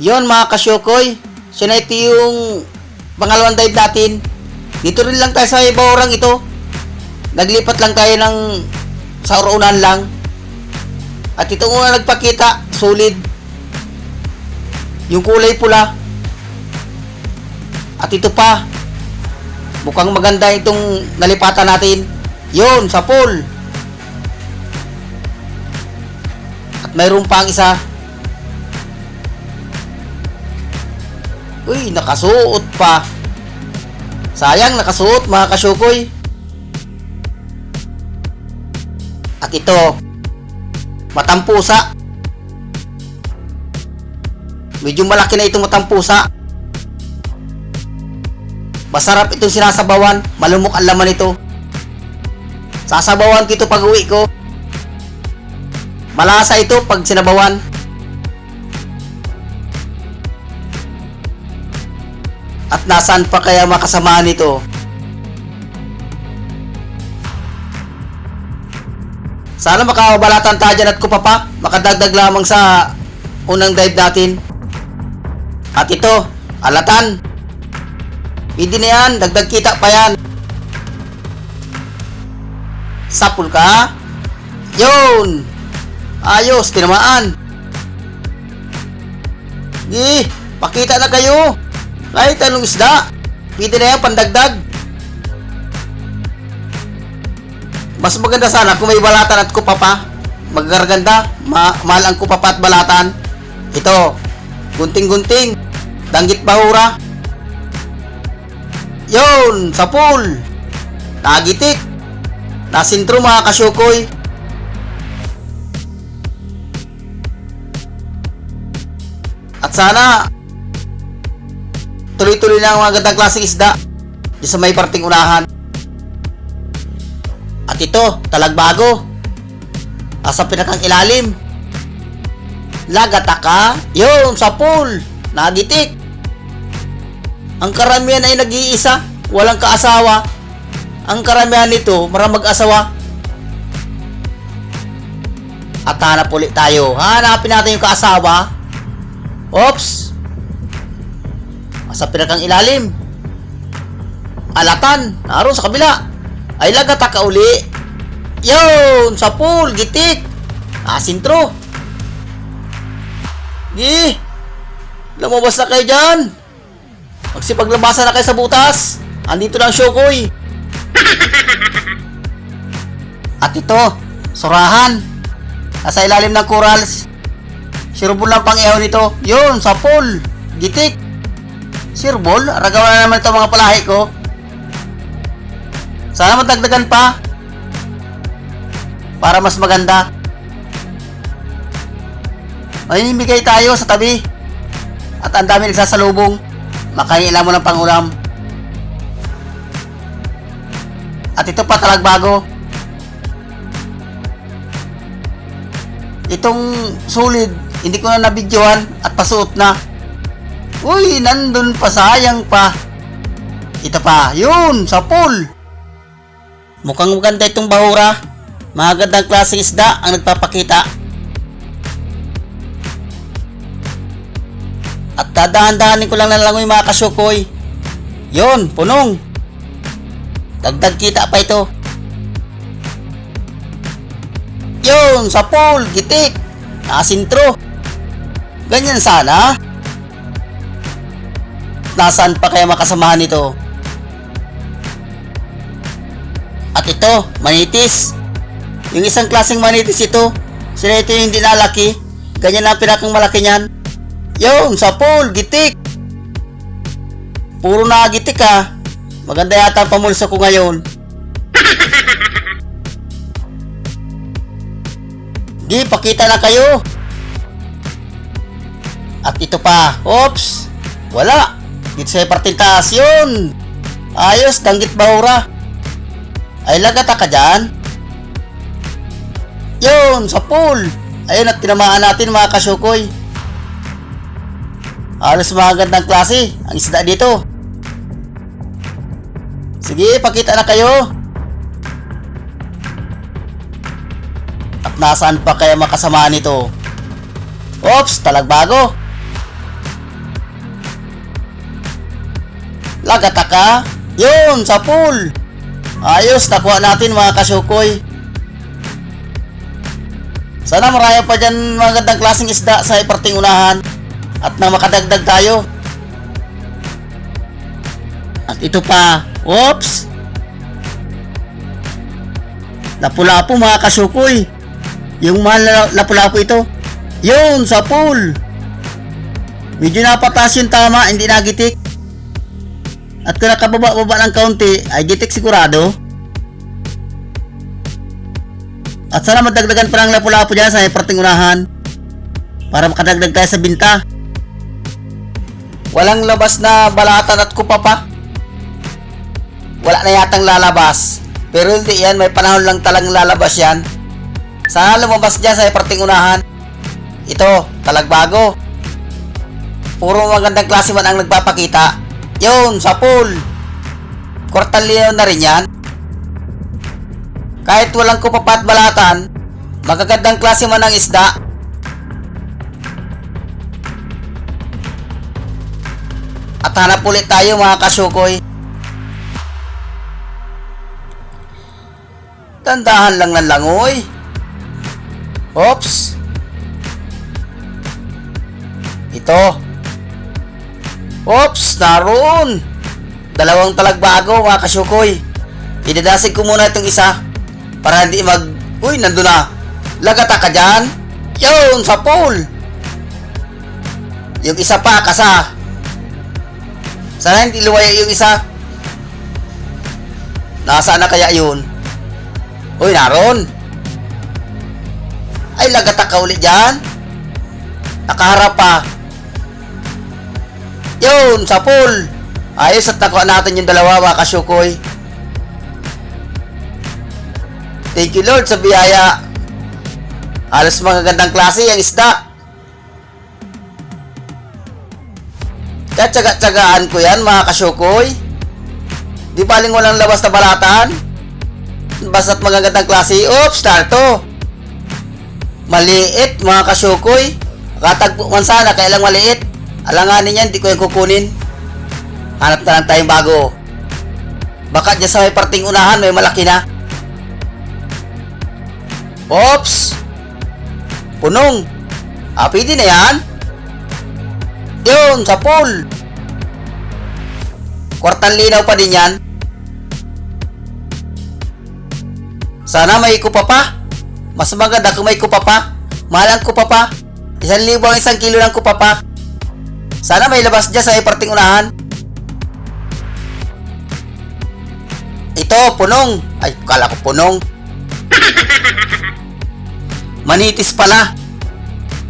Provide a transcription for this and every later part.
Yon mga kasyokoy, siya na ito yung pangalawang dive natin. Dito rin lang tayo sa Bahurang ito. Naglipat lang tayo ng sa urunan lang. At ito nga nagpakita, solid. Yung kulay pula. At ito pa, mukhang maganda itong nalipatan natin. Yon, sa pool. At mayroon pang isa. Uy, nakasuot pa. Sayang, nakasuot mga kasyokoy. At ito, matampusa. Medyo malaki na itong matampusa. Masarap itong sinasabawan. Malumok ang laman ito. Sasabawan ko ito pag uwi ko. Malasa ito pag sinabawan. At nasaan pa kaya makasamaan nito? Sana makabalatan tayo dyan at kupapa. Makadagdag lamang sa unang dive natin. At ito, alatan. Pwede na yan, dagdag kita pa yan. Sapul ka. Yun. Ayos, tinamaan. Pakita na kayo. Kahit anong isda, pwede na yan, pandagdag. Mas maganda sana kung may balatan at kupa pa. Magaganda, mahal ang kupa pa at balatan. Ito, gunting-gunting, danggit bahura. Yun, sa pool. Nagitik. Nasintro mga kasyokoy. At sana tuloy-tuloy na ang mga gandang klaseng isda di sa may parting unahan. At ito, talagbago. Asa pinakang ilalim. Lagataka. Yun, sa pool. Nagitik. Ang karamihan ay nag-iisa. Walang kaasawa. Ang karamihan nito, maraming mag-asawa. At hanap ulit tayo. Hanapin natin yung kaasawa. Oops. Sa pinakang ilalim. Alatan. Naroon sa kabila. Ay lagataka uli. Yun. Sa pool. Gitik. Asintro. Lumabas na kayo dyan. Magsipaglabasan na kayo sa butas. Andito lang Syokoy. At ito, surahan. Nasa ilalim ng corals. Sirbol lang pang ihaw nito. Yun, sa pool. Gitik. Sirbol? Aragawan na naman ito mga palahi ko. Sana matagdagan pa. Para mas maganda. Mamimigay tayo sa tabi. At ang dami nagsasalubong. Makahilan mo ng pangulam. At ito pa talagbago. Itong solid, hindi ko na nabidyohan at pasuot na. Uy, nandun pa, sayang pa. Ito pa, yun, sa pool. Mukhang maganda itong bahura. Magandang klaseng isda ang nagpapakita. At dadahan-dahanin ko lang na langoy mga kasyokoy. Yun, punong. Dagdag kita pa ito. Yun, sa pool, gitik. Nakasintro. Ganyan sana. Nasaan pa kaya makasamahan ito? At ito, manitis. Yung isang klaseng manitis ito. Sila ito yung hindi nalaki. Ganyan ang pinakang malaki niyan. Yun, sa pool, gitik. Puro nagitik ha. Maganda yata ang pamulso ko ngayon. Pakita na kayo. At ito pa. Oops. Wala. Dito sa parting taas. Yun. Ayos, danggit bahura. Ay lagata ka dyan. Yun, sa pool. Ayun, at tinamaan natin mga kasyokoy. Halos magandang klase ang isda dito. Sige, pakita na kayo. At nasaan pa kaya makasamaan nito? Oops, talagbago. Lagata ka. Yun, sa pool. Ayos, nakuha natin mga kasyukoy. Sana maraya pa dyan mga gandang klaseng isda sa iparting unahan. At na makadagdag tayo. At ito pa. Oops. Lapu-lapu mga kasyukoy. Yung mahal na lapu-lapu ito. Yun, sa pool. Medyo napatas yung tama, hindi nagitik. At kung nakababa-baba ng kaunti, ay gitik sigurado. At sana madagdagan pa ng lapu-lapu dyan sa parting unahan. Para makadagdag tayo sa binta. Walang labas na balatan at kupa pa. Wala na yatang lalabas. Pero hindi yan, may panahon lang talagang lalabas yan. Sana lumabas dyan sa parting unahan. Ito, talagbago. Puro magandang klase man ang nagpapakita. Yun, sa pool. Kwartal linaw na rin yan. Kahit walang kupapa at balatan, magagandang klase man ang isda. At hanap ulit tayo mga kasyukoy. Tandahan lang ng langoy. Oops. Ito. Oops, naroon. Dalawang talagbago mga kasyukoy. Idadasig ko muna itong isa para hindi uy, nandun na. Lagata ka dyan. Yun, sa pool. Yung isa pa, kasa. Sana hindi luwaya yung isa. Nasaan na kaya yun? Uy, naroon. Ay, lagata ka ulit dyan. Nakaharap pa. Yun, sa pool. Ayos, at nakuha natin yung dalawa mga kasyukoy. Thank you Lord sa biyaya. Halos mga gandang klase ang isda. Kaya tsaga-tsagaan ko yan mga kasyukoy. Di baling walang labas na balatan. Basta't mga gandang klase. Oops, starto. Maliit mga kasyukoy. Katagpo man sana, kaya lang maliit. Alanganin yan, di ko yung kukunin. Hanap na lang tayong bago. Baka dyan sa may parting unahan, may malaki na. Oops! Punong. Pwede na yan. Yun, sa pool. Kwartang linaw pa din yan. Sana may kupa pa. Mas maganda kung may kupa pa. Mahal ang kupa pa. 1,000 ang 1 kilo ng kupa pa. Sana may labas dyan sa iparting unahan. Ito, punong. Ay, kala ko punong. Manitis pala.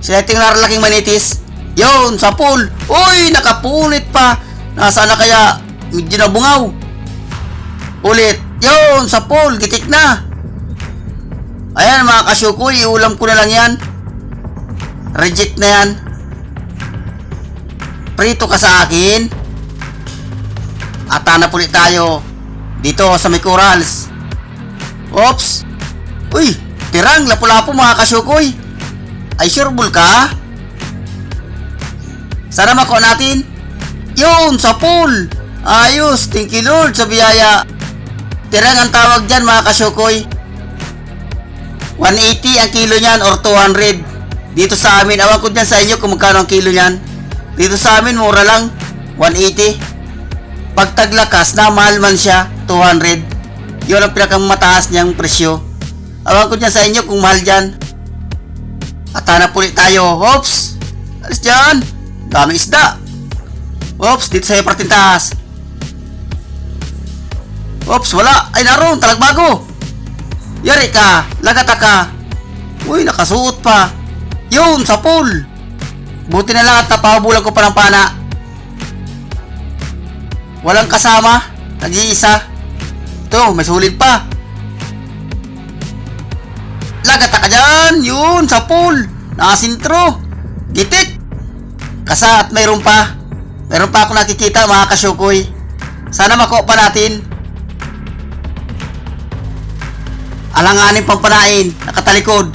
Sila tingnan laking manitis. Yun, sa pool. Uy, nakapunit pa. Nasaan na kaya? Medyo nabungaw. Ulit. Yun, sa pool. Gitik na. Ayan mga kasyukoy, iulam ko na lang yan. Reject na yan. Prito ka sa akin. At hanap ulit tayo dito sa may corals. Oops. Uy, pirang, lapu-lapu mga kasyukoy. Ay sureball ka? Sana makuha natin. Yun, sa pool. Ayos, thank you Lord sa biyaya. Pirang ang tawag dyan mga kasyukoy. 180 ang kilo niyan or 200. Dito sa amin, awan ko dyan sa inyo kung magkano ang kilo niyan. Dito sa amin, mura lang, 180. Pag taglakas na, mahal man siya, 200. Yun ang pinakamataas niyang presyo. Awan ko dyan sa inyo kung mahal dyan. At hanap ulit tayo. Oops! Alis dyan! Daming isda. Oops! Dito sa iparting taas. Oops! Wala! Ay naroon! Talagbago! Yari ka! Lagata ka! Uy! Nakasuot pa! Yun! Sa pool! Buti na lang at napahabulan ko pa ng pana. Walang kasama. Nag-iisa. Ito, may sulit pa. Lagata ka dyan! Yun! Sa pool! Nakasintro! Gitik! Kasa at mayroon pa. Mayroon pa ako nakikita mga kasyukoy. Sana makuha pa natin. Alanganin pang panain. Nakatalikod.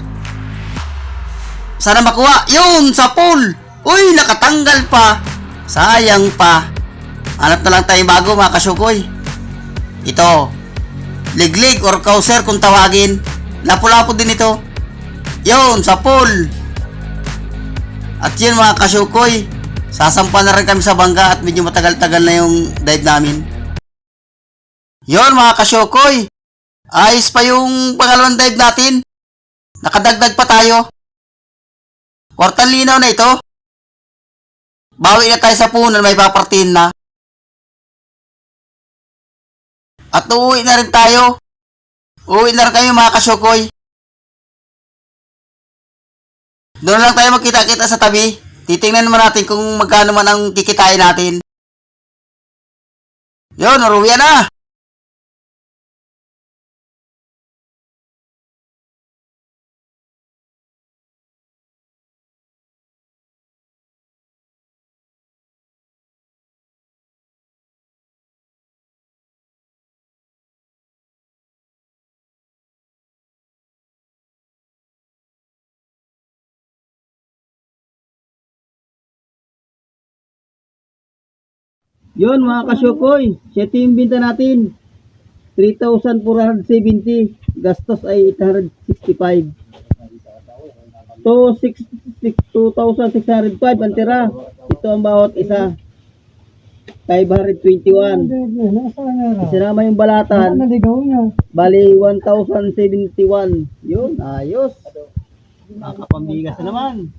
Sana makuha. Yun! Sa pool! Uy! Nakatanggal pa. Sayang pa. Hanap na lang tayo bago mga kasyukoy. Ito. Liglig or kauser kung tawagin. Lapu-lapu din ito. Yun, sa pool. At yun mga kasyukoy. Sasampa na rin kami sa bangka at medyo matagal-tagal na yung dive namin. Yun mga kasyukoy. Ayos pa yung pangalawang dive natin. Nakadagdag pa tayo. Kwartang linaw na ito. Bawi na tayo sa punan, may papartin na. At uuwi na rin tayo. Uuwi na rin kayo mga kasyukoy. Doon lang tayo magkita-kita sa tabi. Titingnan naman natin kung magkano man ang kikitain natin. Yun, uwi na. Yun mga kasyukoy, 7 yung binta natin. 3,470. Gastos ay 865. 2,605 ang tira. Ito ang bawat isa. 521. Isinama yung balatan. Bali 1,071. Yun, ayos. Nakapambigas na naman.